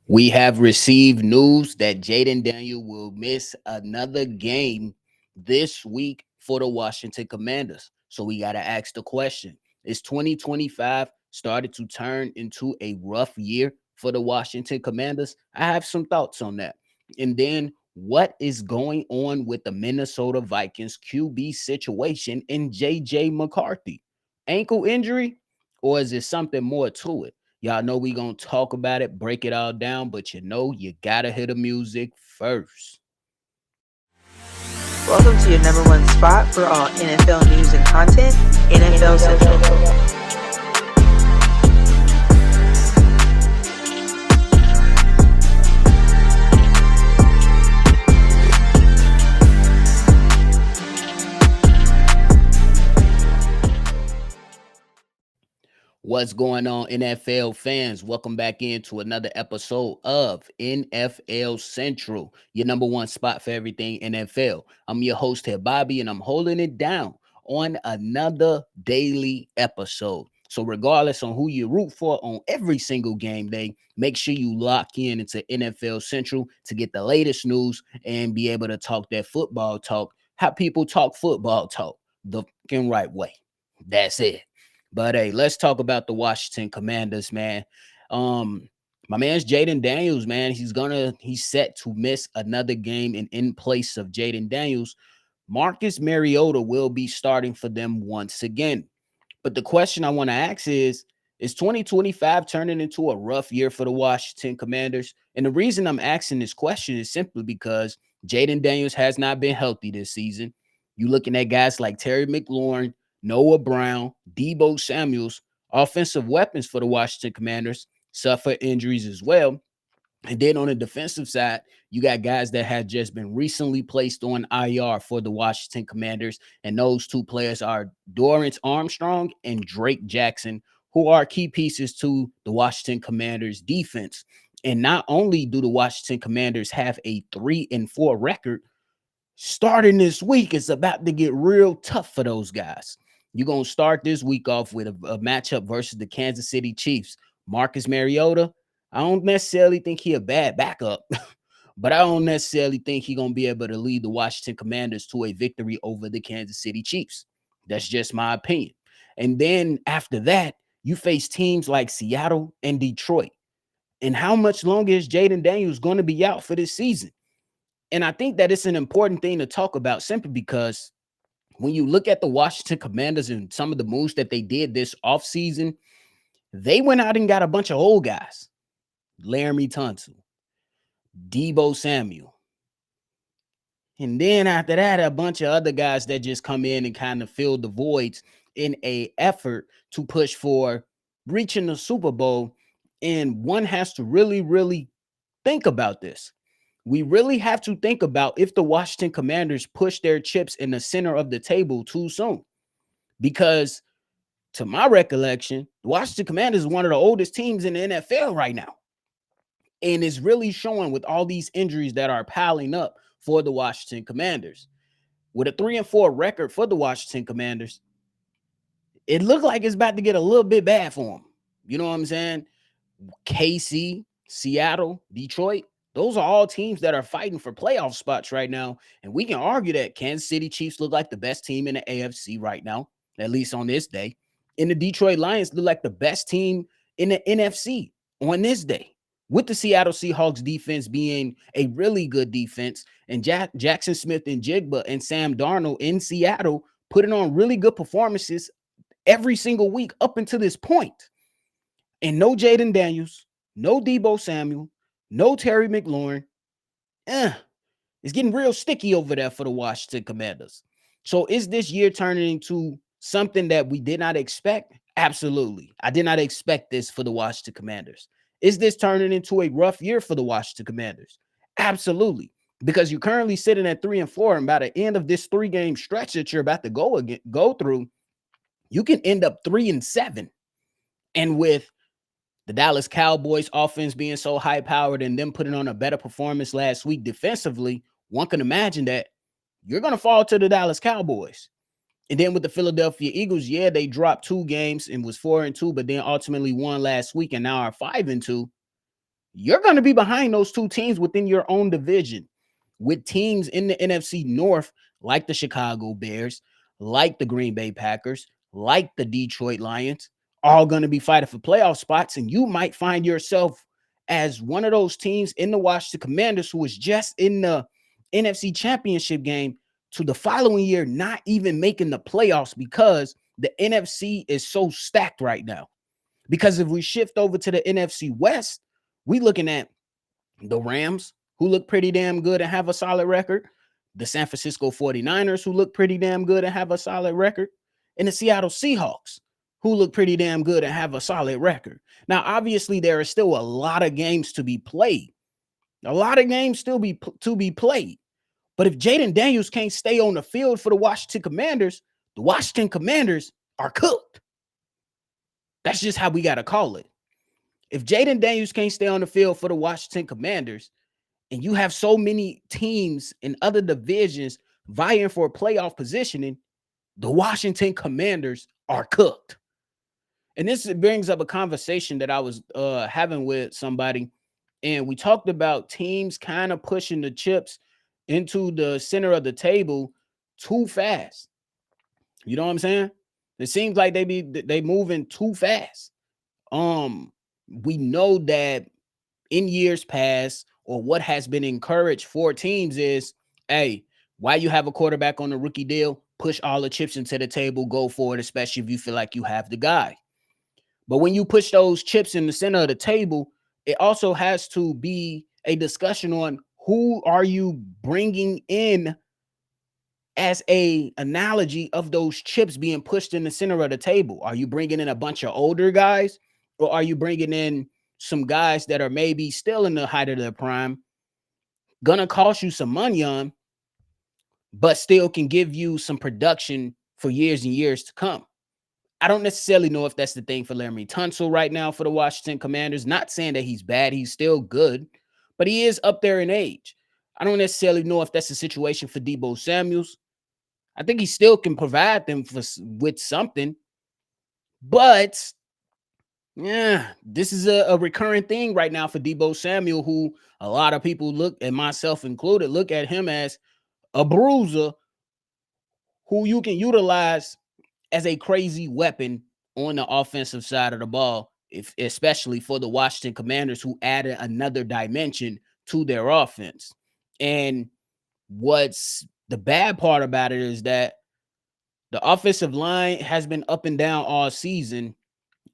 We have received news that Jaden Daniel will miss another game this week for the Washington Commanders. So we got to ask the question: is 2025 started to turn into a rough year for the Washington Commanders? I have some thoughts on that. And then what is going on with the Minnesota Vikings QB situation in J.J. McCarthy? Ankle injury, or is there something more to it? Y'all know we gonna talk about it, break it all down, but you gotta hear the music first. Welcome to your number one spot for all NFL news and content, NFL Central. What's going on, NFL fans? Welcome back into another episode of NFL Central, your number one spot for everything NFL. I'm your host here, Bobby, and I'm holding it down on another daily episode. So, regardless on who you root for on every single game day, make sure you lock in into NFL Central to get the latest news and be able to talk that football talk, how people talk football talk, the fucking right way. That's it. But hey, let's talk about the Washington Commanders, man. My man's Jaden Daniels, man. He's set to miss another game, and in place of Jaden Daniels, Marcus Mariota will be starting for them once again. But the question I want to ask is 2025 turning into a rough year for the Washington Commanders? And the reason I'm asking this question is simply because Jaden Daniels has not been healthy this season. You looking at guys like Terry McLaurin, Noah Brown, Debo Samuels, offensive weapons for the Washington Commanders, suffer injuries as well. And then on the defensive side, you got guys that have just been recently placed on IR for the Washington Commanders. And those two players are Dorrance Armstrong and Drake Jackson, who are key pieces to the Washington Commanders defense. And not only do the Washington Commanders have a 3-4 record, starting this week, it's about to get real tough for those guys. You're going to start this week off with a matchup versus the Kansas City Chiefs. Marcus Mariota, I don't necessarily think he a bad backup, but I don't necessarily think he's going to be able to lead the Washington Commanders to a victory over the Kansas City Chiefs. That's just my opinion. And then after that, you face teams like Seattle and Detroit. And how much longer is Jaden Daniels going to be out for this season? And I think that it's an important thing to talk about simply because when you look at the Washington Commanders and some of the moves that they did this offseason, they went out and got a bunch of old guys. Laramie Tunsil, Debo Samuel. And then after that, a bunch of other guys that just come in and kind of fill the voids in a effort to push for reaching the Super Bowl. And one has to really, really think about this. We really have to think about if the Washington Commanders push their chips in the center of the table too soon. Because to my recollection, the Washington Commanders is one of the oldest teams in the NFL right now. And it's really showing with all these injuries that are piling up for the Washington Commanders. With a 3-4 record for the Washington Commanders, it looked like it's about to get a little bit bad for them. You know what I'm saying? KC, Seattle, Detroit, those are all teams that are fighting for playoff spots right now. And we can argue that Kansas City Chiefs look like the best team in the AFC right now, at least on this day. And the Detroit Lions look like the best team in the NFC on this day, with the Seattle Seahawks defense being a really good defense, and Jackson Smith and Jigba and Sam Darnold in Seattle putting on really good performances every single week up until this point. And no Jaden Daniels, no Debo Samuel, no Terry McLaurin. It's getting real sticky over there for the Washington Commanders. So is this year turning into something that we did not expect? Absolutely. I did not expect this for the Washington Commanders. Is this turning into a rough year for the Washington Commanders? Absolutely. Because you're currently sitting at 3-4, and by the end of this 3-game stretch that you're about to go through, you can end up 3-7. And with the Dallas Cowboys offense being so high powered and them putting on a better performance last week defensively, one can imagine that you're going to fall to the Dallas Cowboys. And then with the Philadelphia Eagles, yeah, they dropped 2 games and was 4-2, but then ultimately won last week and now are 5-2. you're going to be behind those two teams within your own division, with teams in the NFC North like the Chicago Bears, like the Green Bay Packers, like the Detroit Lions, all going to be fighting for playoff spots. And you might find yourself as one of those teams in the Washington Commanders who was just in the NFC Championship game to the following year not even making the playoffs because the NFC is so stacked right now. Because if we shift over to the NFC West, we looking at the Rams, who look pretty damn good and have a solid record, the San Francisco 49ers, who look pretty damn good and have a solid record, and the Seattle Seahawks, who look pretty damn good and have a solid record. Now, obviously, there are still a lot of games to be played. A lot of games still to be played. But if Jaden Daniels can't stay on the field for the Washington Commanders are cooked. That's just how we got to call it. If Jaden Daniels can't stay on the field for the Washington Commanders, and you have so many teams in other divisions vying for playoff positioning, the Washington Commanders are cooked. And this brings up a conversation that I was having with somebody, and we talked about teams kind of pushing the chips into the center of the table too fast. You know what I'm saying? It seems like they moving too fast. We know that in years past, or what has been encouraged for teams is, hey, why you have a quarterback on the rookie deal, push all the chips into the table, go for it, especially if you feel like you have the guy. But when you push those chips in the center of the table, it also has to be a discussion on who are you bringing in as a analogy of those chips being pushed in the center of the table. Are you bringing in a bunch of older guys, or are you bringing in some guys that are maybe still in the height of their prime, gonna cost you some money on, but still can give you some production for years and years to come? I don't necessarily know if that's the thing for Laramie Tunsil right now for the Washington Commanders. Not saying that he's bad, he's still good, but he is up there in age. I don't necessarily know if that's the situation for Deebo Samuels. I think he still can provide them with something, but yeah, this is a recurring thing right now for Deebo Samuel, who a lot of people look, and myself included, look at him as a bruiser who you can utilize as a crazy weapon on the offensive side of the ball, especially for the Washington Commanders, who added another dimension to their offense. And what's the bad part about it is that the offensive line has been up and down all season,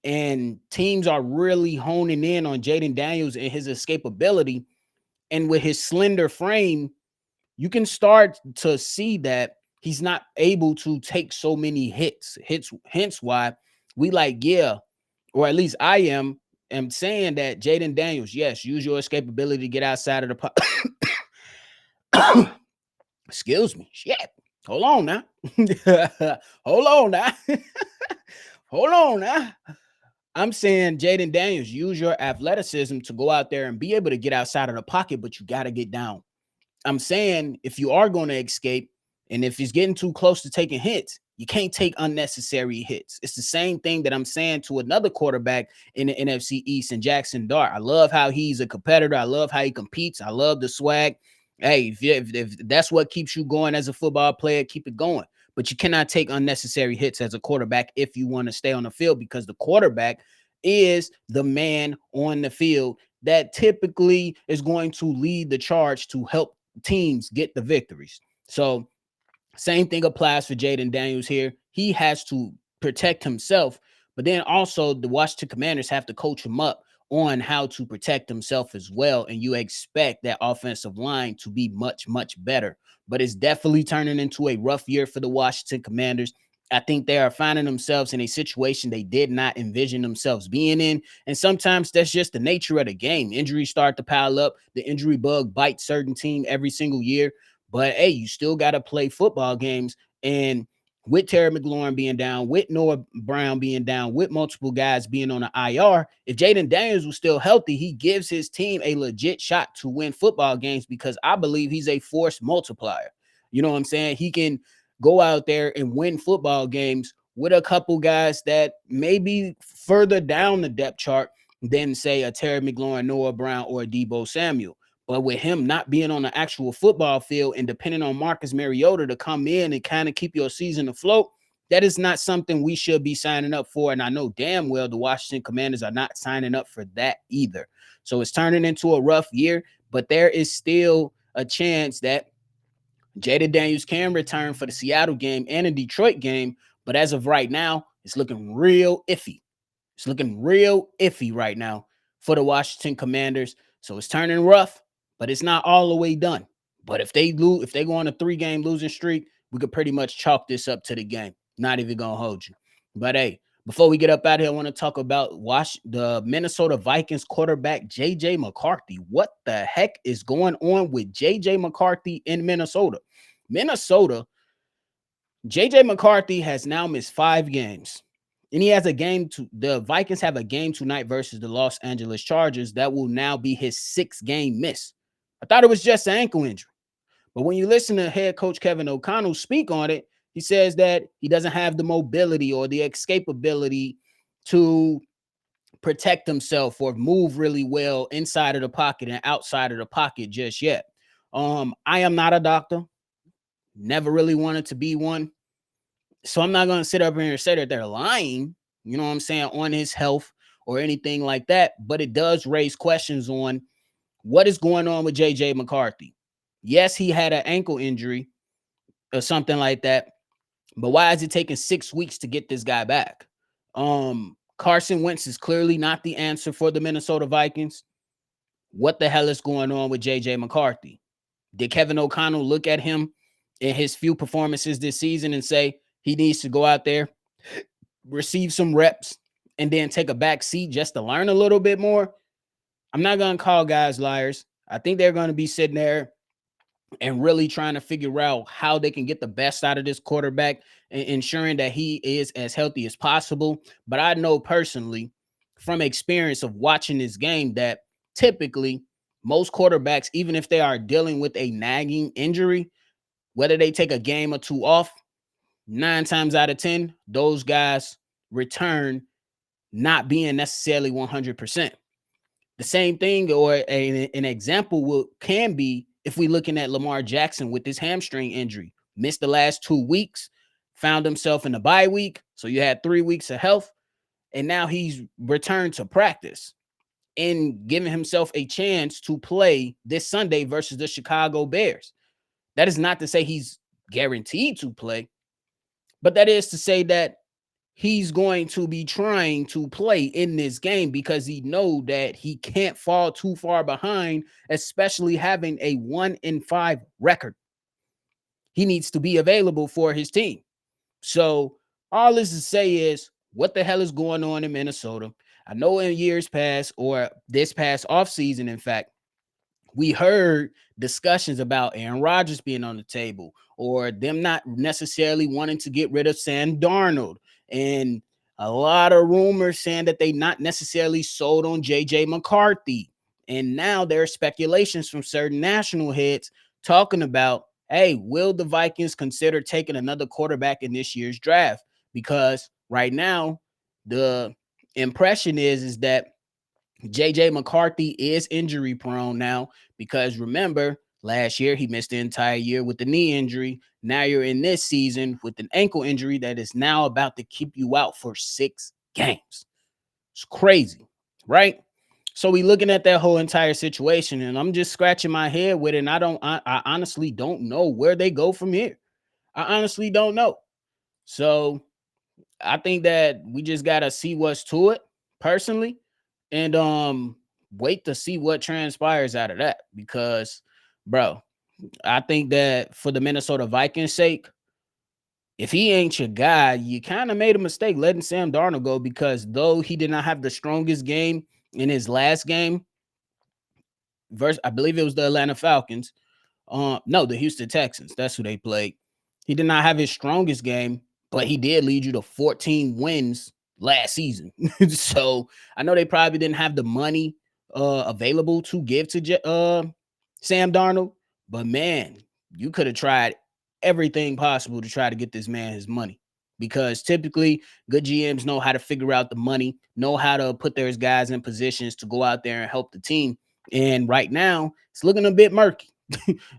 and teams are really honing in on Jaden Daniels and his escapability. And with his slender frame, you can start to see that he's not able to take so many hits. Hence why we like, yeah, or at least am saying that Jaden Daniels, yes, use your escapability to get outside of the excuse me. Shit. Hold on now. Hold on now. Hold on now. I'm saying, Jaden Daniels, use your athleticism to go out there and be able to get outside of the pocket, but you got to get down. I'm saying, if you are going to escape, and if he's getting too close to taking hits, you can't take unnecessary hits. It's the same thing that I'm saying to another quarterback in the NFC East, and Jackson Dart. I love how he's a competitor. I love how he competes. I love the swag. Hey, if that's what keeps you going as a football player, keep it going. But you cannot take unnecessary hits as a quarterback if you want to stay on the field, because the quarterback is the man on the field that typically is going to lead the charge to help teams get the victories. So same thing applies for Jaden Daniels here. He has to protect himself, but then also the Washington Commanders have to coach him up on how to protect himself as well. And you expect that offensive line to be much, much better. But it's definitely turning into a rough year for the Washington Commanders. I think they are finding themselves in a situation they did not envision themselves being in. And sometimes that's just the nature of the game. Injuries start to pile up. The injury bug bites certain team every single year. But hey, you still got to play football games. And with Terry McLaurin being down, with Noah Brown being down, with multiple guys being on the IR, if Jaden Daniels was still healthy, he gives his team a legit shot to win football games, because I believe he's a force multiplier. You know what I'm saying? He can go out there and win football games with a couple guys that may be further down the depth chart, than say a Terry McLaurin, Noah Brown, or a Debo Samuel. But with him not being on the actual football field and depending on Marcus Mariota to come in and kind of keep your season afloat, that is not something we should be signing up for. And I know damn well the Washington Commanders are not signing up for that either. So it's turning into a rough year, but there is still a chance that Jaden Daniels can return for the Seattle game and the Detroit game. But as of right now, it's looking real iffy. It's looking real iffy right now for the Washington Commanders. So it's turning rough, but it's not all the way done. But if they go on a 3-game losing streak, we could pretty much chalk this up to the game. Not even gonna hold you. But hey, before we get up out of here, I want to talk about the Minnesota Vikings quarterback J.J. McCarthy. What the heck is going on with J.J. McCarthy in Minnesota? Minnesota, J.J. McCarthy has now missed 5 games. And he has a game to the Vikings have a game tonight versus the Los Angeles Chargers. That will now be his 6th game miss. I thought it was just an ankle injury. But when you listen to head coach Kevin O'Connell speak on it, he says that he doesn't have the mobility or the escapability to protect himself or move really well inside of the pocket and outside of the pocket just yet. I am not a doctor, never really wanted to be one. So I'm not going to sit up here and say that they're lying, you know what I'm saying, on his health or anything like that. But it does raise questions on what is going on with JJ McCarthy. Yes, he had an ankle injury or something like that, but why is it taking 6 weeks to get this guy back? Carson Wentz is clearly not the answer for the Minnesota Vikings. What the hell is going on with JJ McCarthy? Did Kevin O'Connell look at him in his few performances this season and say he needs to go out there, receive some reps, and then take a back seat just to learn a little bit more? I'm not going to call guys liars. I think they're going to be sitting there and really trying to figure out how they can get the best out of this quarterback and ensuring that he is as healthy as possible. But I know personally from experience of watching this game that typically most quarterbacks, even if they are dealing with a nagging injury, whether they take a game or two off, 9 times out of 10, those guys return not being necessarily 100%. The same thing, or an example can be if we looking at Lamar Jackson with this hamstring injury, missed the last 2 weeks, found himself in the bye week. So you had 3 weeks of health, and now he's returned to practice and giving himself a chance to play this Sunday versus the Chicago Bears. That is not to say he's guaranteed to play, but that is to say that he's going to be trying to play in this game because he know that he can't fall too far behind, especially having a 1-5 record. He needs to be available for his team. So all this to say is, what the hell is going on in Minnesota? I know in years past, or this past offseason, in fact, we heard discussions about Aaron Rodgers being on the table or them not necessarily wanting to get rid of Sam Darnold, and a lot of rumors saying that they not necessarily sold on JJ McCarthy. And now there are speculations from certain national heads talking about, hey, will the Vikings consider taking another quarterback in this year's draft? Because right now the impression is that JJ McCarthy is injury prone now, because remember, last year he missed the entire year with the knee injury. Now you're in this season with an ankle injury that is now about to keep you out for 6 games. It's crazy, right? So we looking at that whole entire situation, and I'm just scratching my head with it. And I honestly don't know where they go from here. I honestly don't know. So I think that we just gotta see what's to it personally, and wait to see what transpires out of that. Because, bro, I think that for the Minnesota Vikings sake, if he ain't your guy, you kind of made a mistake letting Sam Darnold go, because though he did not have the strongest game in his last game versus, I believe it was the Atlanta Falcons. No, the Houston Texans. That's who they played. He did not have his strongest game, but he did lead you to 14 wins last season. So I know they probably didn't have the money available to give to Sam Darnold, but man, you could have tried everything possible to try to get this man his money. because typically good GMs know how to figure out the money, know how to put their guys in positions to go out there and help the team. And right now, it's looking a bit murky.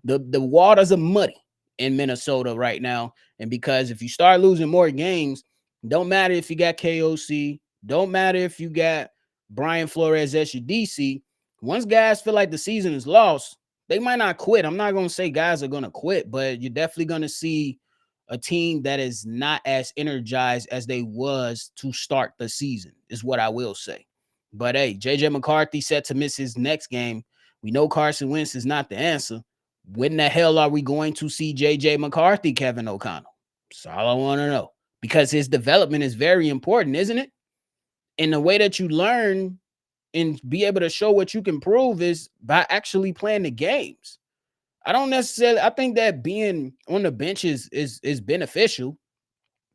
The waters are muddy in Minnesota right now. And because if you start losing more games, don't matter if you got KOC, don't matter if you got Brian Flores as your DC. Once guys feel like the season is lost, they might not quit. I'm not going to say guys are going to quit, but you're definitely going to see a team that is not as energized as they was to start the season, is what I will say. But hey, J.J. McCarthy set to miss his next game. We know Carson Wentz is not the answer. When the hell are we going to see J.J. McCarthy, Kevin O'Connell? That's all I want to know. Because his development is very important, isn't it? And the way that you learn and be able to show what you can prove is by actually playing the games. I don't necessarily. I think that being on the bench is beneficial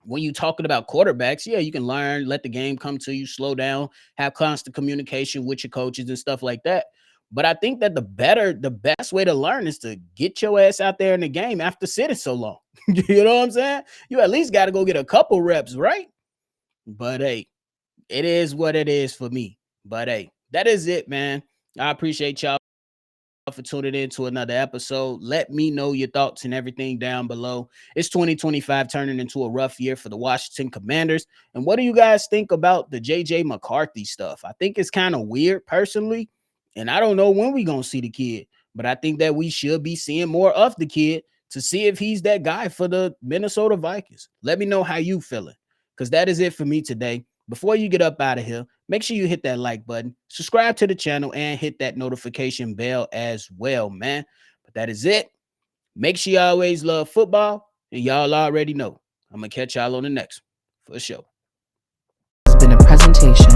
when you're talking about quarterbacks. Yeah, you can learn, let the game come to you, slow down, have constant communication with your coaches and stuff like that. But I think that the best way to learn is to get your ass out there in the game after sitting so long. You know what I'm saying? You at least got to go get a couple reps, right? But hey, it is what it is for me. But hey, that is it, man. I appreciate y'all for tuning in to another episode. Let me know your thoughts and everything down below. It's 2025 turning into a rough year for the Washington Commanders. And what do you guys think about the J.J. McCarthy stuff? I think it's kind of weird personally. And I don't know when we're going to see the kid, but I think that we should be seeing more of the kid to see if he's that guy for the Minnesota Vikings. Let me know how you feeling, because that is it for me today. Before you get up out of here, make sure you hit that like button, subscribe to the channel, and hit that notification bell as well, man. But that is it. Make sure you always love football, and y'all already know. I'm going to catch y'all on the next one, for sure. Has been a presentation